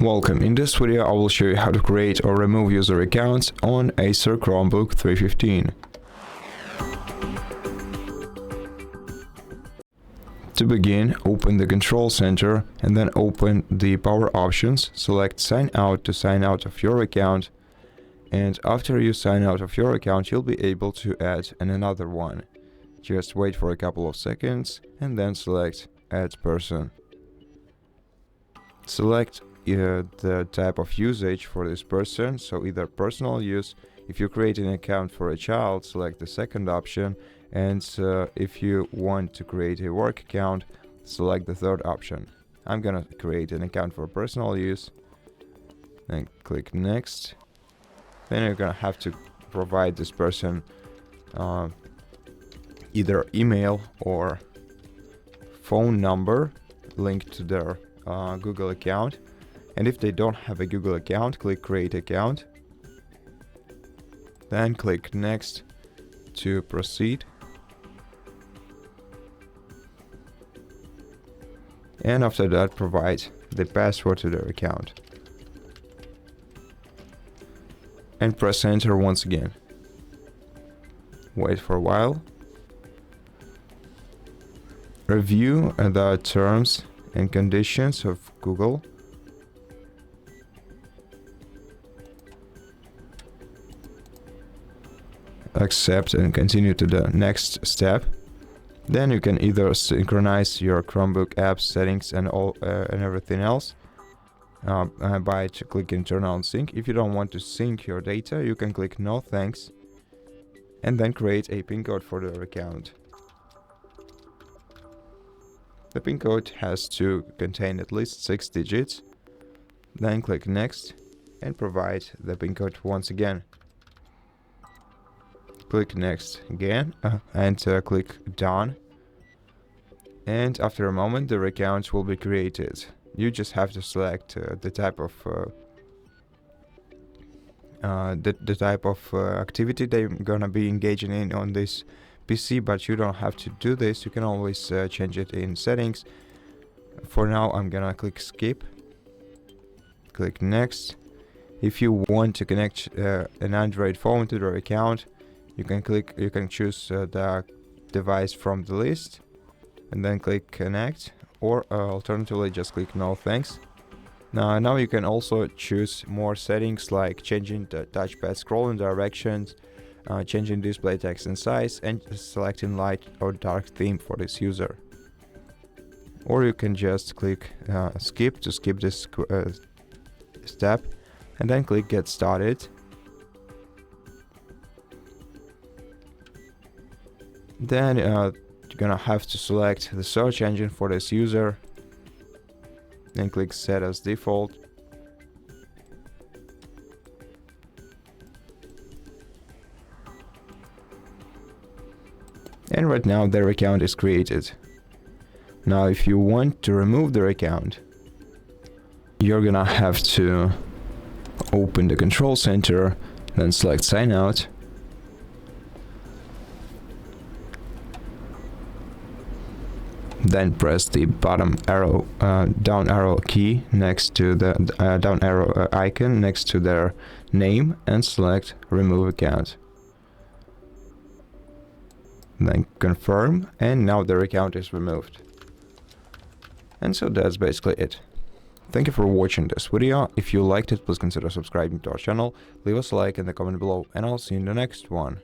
Welcome. In this video I will show you how to create or remove user accounts on ACER Chromebook 315. To begin, open the control center and then open the power options. Select sign out to sign out of your account, and after you sign out of your account you'll be able to add another one. Just wait for a couple of seconds and then select add person. Select the type of usage for this person, so either personal use. If you create an account for a child, select the second option, and if you want to create a work account, select the third option. I'm gonna create an account for personal use and click next. Then you're gonna have to provide this person either email or phone number linked to their Google account. And if they don't have a Google account, click create account. Then click next to proceed. And after that, provide the password to their account. And press enter once again. Wait for a while. Review the terms and conditions of Google. Accept and continue to the next step. Then you can either synchronize your Chromebook apps settings and everything else by clicking turn on sync. If you don't want to sync your data, you can click no thanks and then create a PIN code for their account. The PIN code has to contain at least 6 digits. Then click next and provide the PIN code once again. Click next again and click done. And after a moment their account will be created. You just have to select the type of activity they're gonna be engaging in on this PC, but you don't have to do this. You can always change it in settings. For now I'm gonna click skip. Click next. If you want to connect an Android phone to their account, you can choose the device from the list and then click connect, or alternatively just click no thanks. Now you can also choose more settings like changing the touchpad scrolling directions, changing display text and size, and selecting light or dark theme for this user. Or you can just click skip to skip this step and then click get started. Then you're gonna have to select the search engine for this user and click set as default. And right now their account is created. Now if you want to remove their account, you're gonna have to open the control center, then select sign out. Then press the bottom arrow, down arrow key next to the down arrow icon next to their name and select remove account. Then confirm, and now their account is removed. And so that's basically it. Thank you for watching this video. If you liked it, please consider subscribing to our channel, leave us a like in the comment below, and I'll see you in the next one.